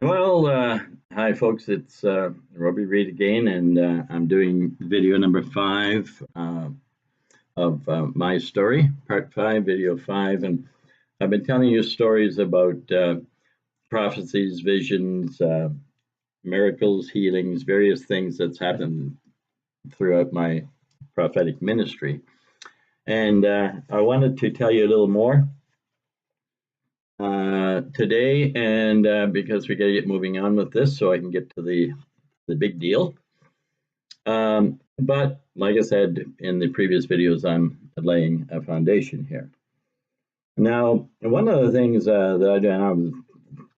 Hi folks, it's Roby Reid again, and I'm doing video number 5 of my story, part 5, video 5, and I've been telling you stories about prophecies, visions, miracles, healings, various things that's happened throughout my prophetic ministry. And I wanted to tell you a little more today, and because we got to get moving on with this so I can get to the big deal. But like I said in the previous videos, I'm laying a foundation here. Now, one of the things that I do, and I'm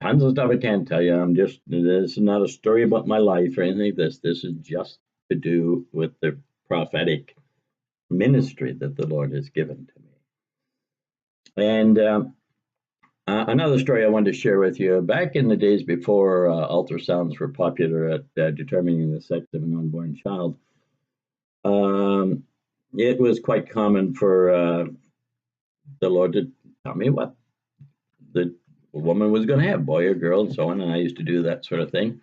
tons of stuff I can't tell you. This is not a story about my life or anything like this. This is just to do with the prophetic ministry that the Lord has given to me. And another story I wanted to share with you. Back in the days before ultrasounds were popular at determining the sex of an unborn child, it was quite common for the Lord to tell me what the woman was going to have, boy or girl, and so on. And I used to do that sort of thing.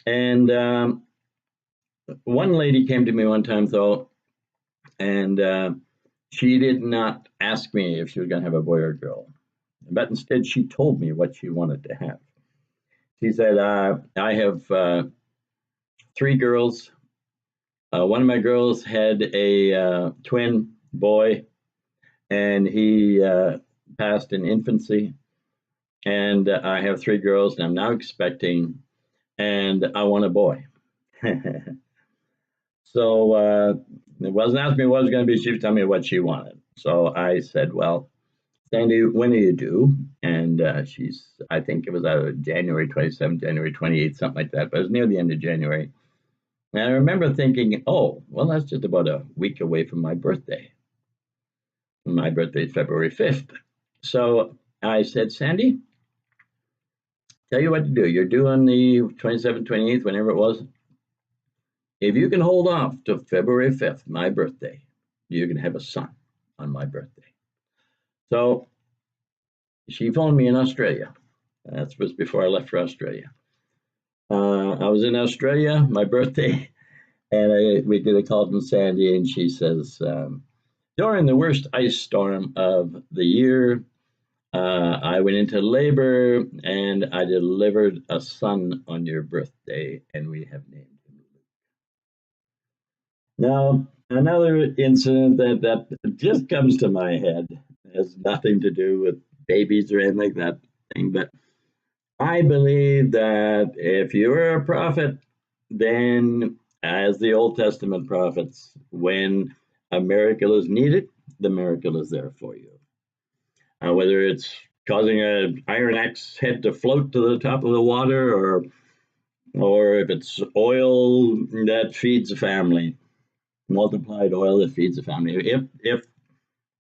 And one lady came to me one time, though, and she did not ask me if she was going to have a boy or girl, but instead she told me what she wanted to have. She said, I have 3 girls. One of my girls had a twin boy, and he passed in infancy. And I have 3 girls, and I'm now expecting, and I want a boy. So it wasn't asking me what it was going to be. She was telling me what she wanted. So I said, well, Sandy, when are you due? And I think it was January 27th, January 28th, something like that. But it was near the end of January. And I remember thinking, oh, well, that's just about a week away from my birthday. My birthday is February 5th. So I said, Sandy, tell you what to do. You're due on the 27th, 28th, whenever it was. If you can hold off to February 5th, my birthday, you can have a son on my birthday. So she phoned me in Australia. That was before I left for Australia. I was in Australia, my birthday, and we did a call from Sandy, and she says, during the worst ice storm of the year, I went into labor and I delivered a son on your birthday, and we have named him Luke. Now, another incident that just comes to my head has nothing to do with babies or anything like that thing, but I believe that if you're a prophet, then as the Old Testament prophets, when a miracle is needed, the miracle is there for you. Whether it's causing an iron axe head to float to the top of the water, or if it's oil that feeds a family, multiplied oil that feeds a family. If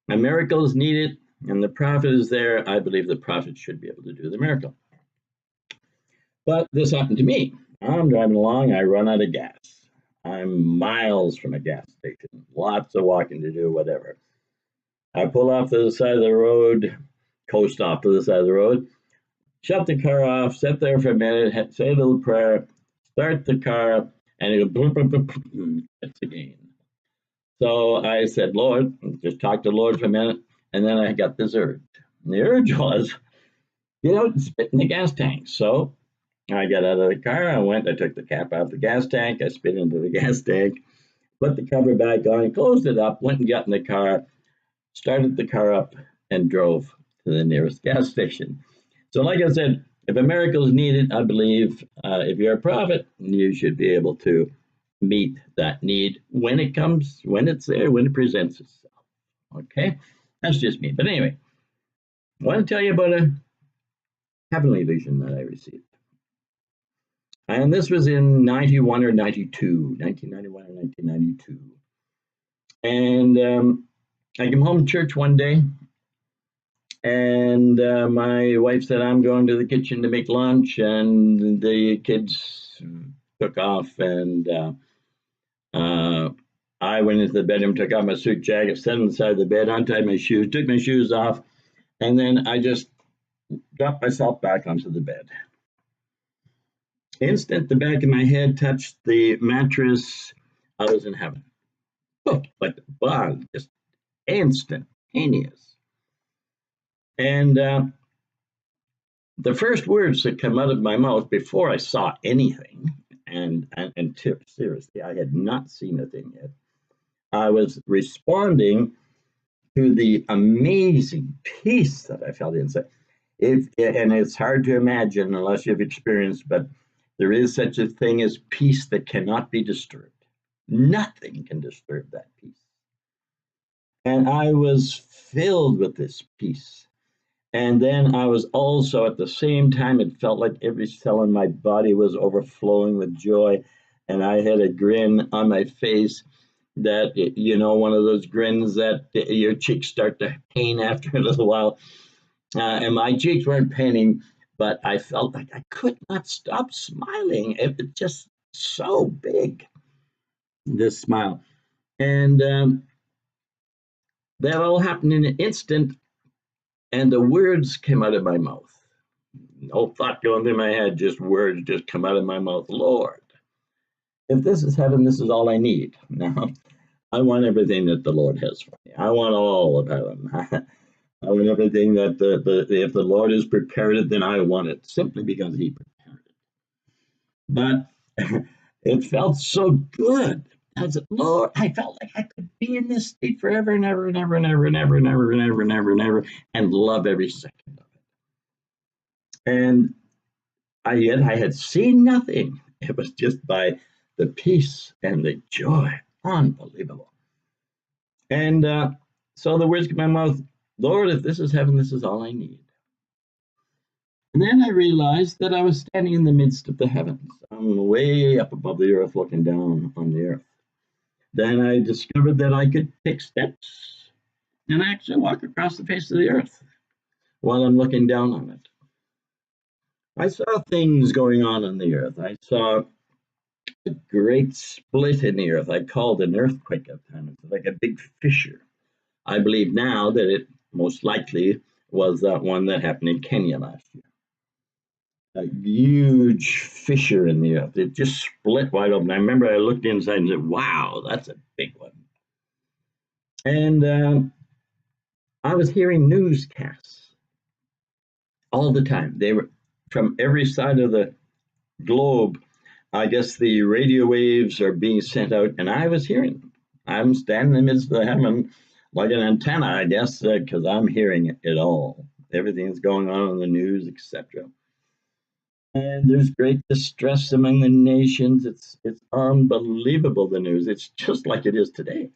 a miracle is needed and the prophet is there, I believe the prophet should be able to do the miracle. But this happened to me. I'm driving along, I run out of gas. I'm miles from a gas station, lots of walking to do, whatever. I pull off to the side of the road, coast off to the side of the road, shut the car off, sit there for a minute, say a little prayer, start the car, and it goes boom, boom, boom, boom, it's again. So I said, Lord, just talk to the Lord for a minute, and then I got this urge. And the urge was, get out and spit in the gas tank. So I got out of the car, I took the cap out of the gas tank, I spit into the gas tank, put the cover back on, closed it up, went and got in the car, started the car up, and drove to the nearest gas station. So like I said, if a miracle is needed, I believe if you're a prophet, you should be able to meet that need when it comes, when it's there, when it presents itself. Okay? That's just me. But anyway, I want to tell you about a heavenly vision that I received. And this was in 91 or 92, 1991 or 1992. And I came home from church one day, and my wife said, I'm going to the kitchen to make lunch, and the kids took off, and I went into the bedroom, took off my suit jacket, sat on the side of the bed, untied my shoes, took my shoes off, and then I just dropped myself back onto the bed. Instant, the back of my head touched the mattress. I was in heaven. Oh, like the bond, just instantaneous. And the first words that come out of my mouth before I saw anything, and seriously, I had not seen a thing yet. I was responding to the amazing peace that I felt inside. And it's hard to imagine unless you've experienced, but there is such a thing as peace that cannot be disturbed. Nothing can disturb that peace. And I was filled with this peace. And then I was also at the same time, it felt like every cell in my body was overflowing with joy. And I had a grin on my face that, one of those grins that your cheeks start to pain after a little while. And my cheeks weren't paining, but I felt like I could not stop smiling. It was just so big, this smile. And that all happened in an instant, and the words came out of my mouth. No thought going through my head, just words just come out of my mouth. Lord, if this is heaven, this is all I need. Now, I want everything that the Lord has for me. I want all of heaven. I want everything that if the Lord has prepared it, then I want it simply because He prepared it. But it felt so good. I said, Lord, I felt like I could be in this state forever and ever and ever and ever and ever and ever and ever and ever and ever and love every second of it. And yet I had seen nothing. It was just by the peace and the joy. Unbelievable. And so the words came out of my mouth, Lord, if this is heaven, this is all I need. And then I realized that I was standing in the midst of the heavens. I'm way up above the earth looking down on the earth. Then I discovered that I could take steps and actually walk across the face of the earth while I'm looking down on it. I saw things going on the earth. I saw a great split in the earth. I called an earthquake at times, like a big fissure. I believe now that it most likely was that one that happened in Kenya last year. A huge fissure in the earth. It just split wide open. I remember I looked inside and said, wow, that's a big one. And I was hearing newscasts all the time. They were from every side of the globe. I guess the radio waves are being sent out, and I was hearing them. I'm standing in the midst of heaven like an antenna, I guess, because I'm hearing it all. Everything's going on in the news, etc. And there's great distress among the nations. It's unbelievable, the news. It's just like it is today.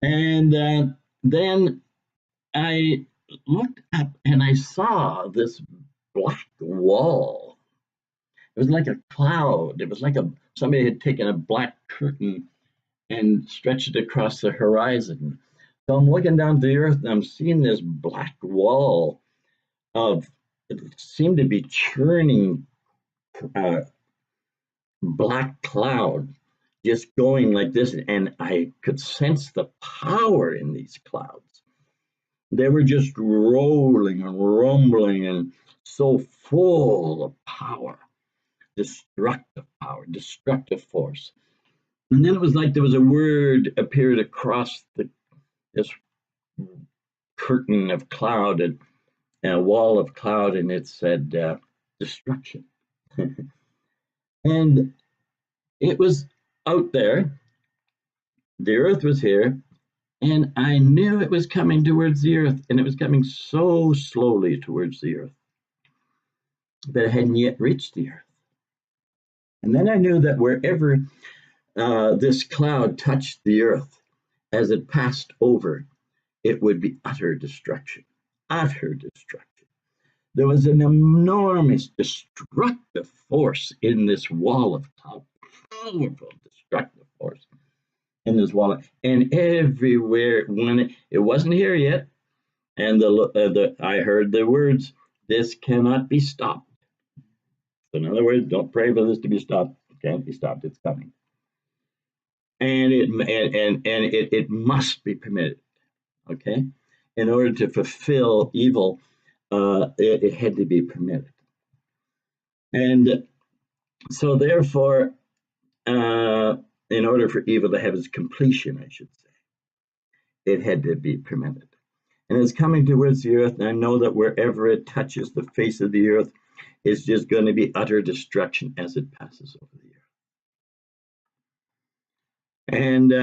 And then I looked up and I saw this black wall. It was like a cloud. It was like somebody had taken a black curtain and stretched it across the horizon. So I'm looking down to the earth and I'm seeing this black wall of, it seemed to be churning uh, black cloud just going like this. And I could sense the power in these clouds. They were just rolling and rumbling and so full of power, destructive force. And then it was like there was a word appeared across this curtain of cloud and a wall of cloud, and it said destruction. And it was out there. The earth was here, and I knew it was coming towards the earth, and it was coming so slowly towards the earth that it hadn't yet reached the earth. And then I knew that wherever this cloud touched the earth, as it passed over, it would be utter destruction. Utter destruction. There was an enormous destructive force in this wall of cloud, powerful destructive force in this wall. And everywhere, when it wasn't here yet, and I heard the words, "This cannot be stopped." So in other words, don't pray for this to be stopped. It can't be stopped. It's coming, and it must be permitted. Okay, in order to fulfill evil, it had to be permitted. And so therefore, in order for evil to have its completion, I should say, it had to be permitted. And it's coming towards the earth, and I know that wherever it touches the face of the earth, it's just going to be utter destruction as it passes over the earth. And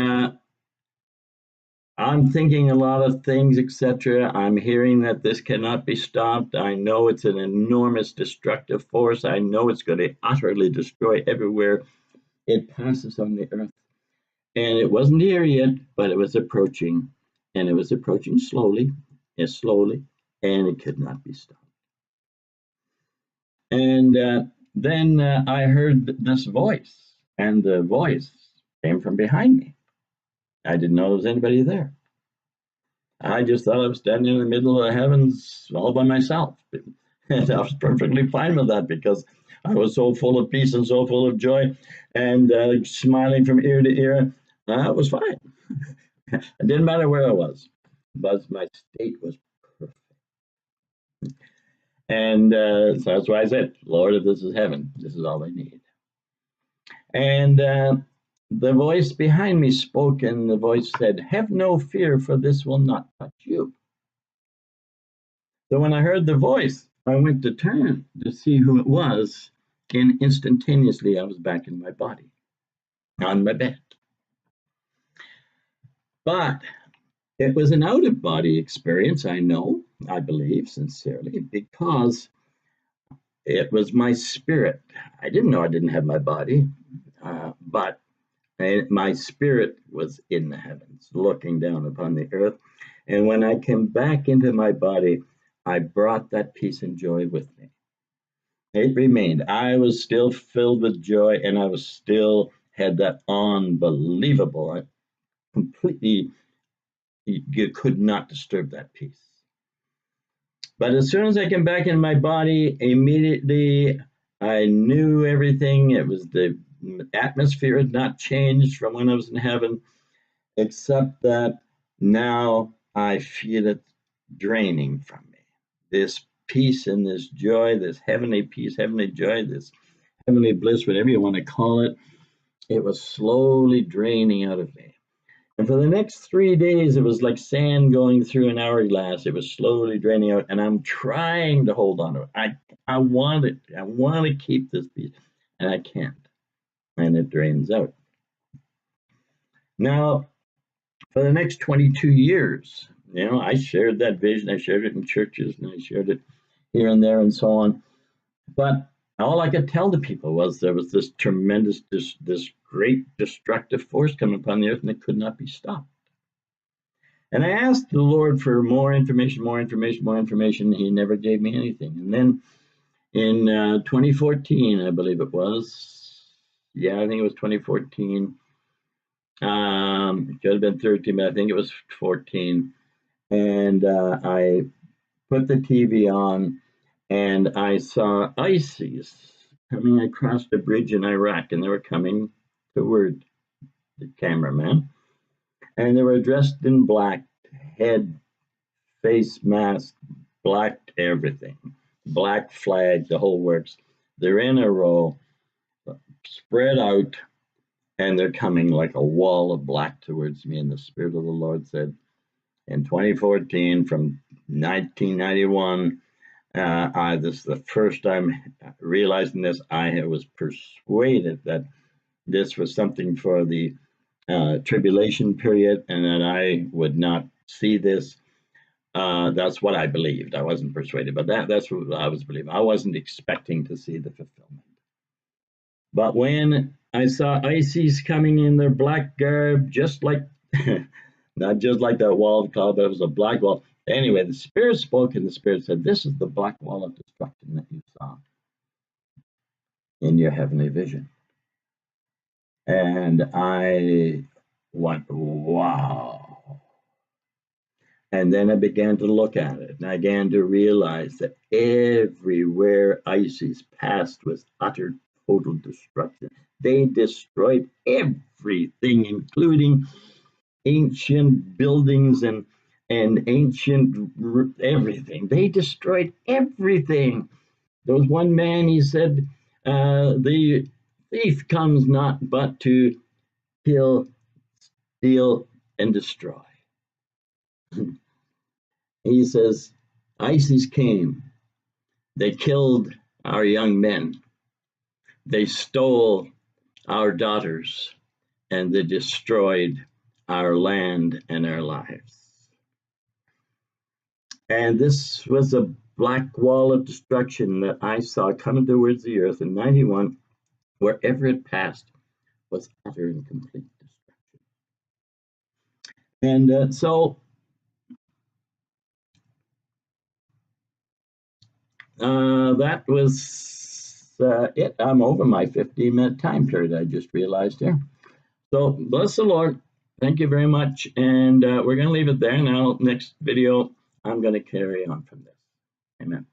I'm thinking a lot of things, etc. I'm hearing that this cannot be stopped. I know it's an enormous destructive force. I know it's going to utterly destroy everywhere it passes on the earth. And it wasn't here yet, but it was approaching. And it was approaching slowly, and it could not be stopped. And then I heard this voice, and the voice came from behind me. I didn't know there was anybody there. I just thought I was standing in the middle of the heavens all by myself. And I was perfectly fine with that because I was so full of peace and so full of joy and smiling from ear to ear. It was fine. It didn't matter where I was, but my state was perfect. And so that's why I said, Lord, if this is heaven, this is all I need. And the voice behind me spoke, and the voice said, have no fear, for this will not touch you. So when I heard the voice, I went to turn to see who it was, and instantaneously I was back in my body, on my bed. But it was an out-of-body experience, I know, I believe sincerely, because it was my spirit. I didn't know I didn't have my body, but my spirit was in the heavens, looking down upon the earth. And when I came back into my body, I brought that peace and joy with me. It remained. I was still filled with joy, and I was still had that unbelievable, completely, you could not disturb that peace. But as soon as I came back in my body, immediately I knew everything. It was the atmosphere had not changed from when I was in heaven, except that now I feel it draining from me. This peace and this joy, this heavenly peace, heavenly joy, this heavenly bliss, whatever you want to call it, it was slowly draining out of me. And for the next 3 days, it was like sand going through an hourglass. It was slowly draining out, and I'm trying to hold on to it. I want it. I want to keep this peace, and I can't. And it drains out. Now, for the next 22 years, I shared that vision. I shared it in churches, and I shared it here and there and so on. But all I could tell the people was there was this tremendous, this great destructive force coming upon the earth, and it could not be stopped. And I asked the Lord for more information, more information, more information. He never gave me anything. And then in 2014, I believe it was, I think it was 2014. It could have been 13, but I think it was 14. And I put the TV on, and I saw ISIS coming across the bridge in Iraq, and they were coming toward the cameraman. And they were dressed in black, head, face mask, black everything, black flag, the whole works. They're in a row, spread out, and they're coming like a wall of black towards me. And the Spirit of the Lord said, in 2014, from 1991, this is the first time realizing this. I was persuaded that this was something for the tribulation period, and that I would not see this. That's what I believed. I wasn't persuaded, but that's what I was believing. I wasn't expecting to see the fulfillment. But when I saw ISIS coming in their black garb, just like, not just like that wall of cloud, but it was a black wall. Anyway, the Spirit spoke, and the Spirit said, this is the black wall of destruction that you saw in your heavenly vision. And I went, wow. And then I began to look at it, and I began to realize that everywhere ISIS passed was utter, total destruction. They destroyed everything, including ancient buildings and ancient everything. They destroyed everything. There was one man, he said, The thief comes not but to kill, steal, and destroy. He says, ISIS came. They killed our young men. They stole our daughters, and they destroyed our land and our lives. And this was a black wall of destruction that I saw coming towards the earth in 91. Wherever it passed was utter and complete destruction. And so that was it. I'm over my 15-minute time period, I just realized here. So bless the Lord. Thank you very much. And we're going to leave it there. Now, next video, I'm going to carry on from this. Amen.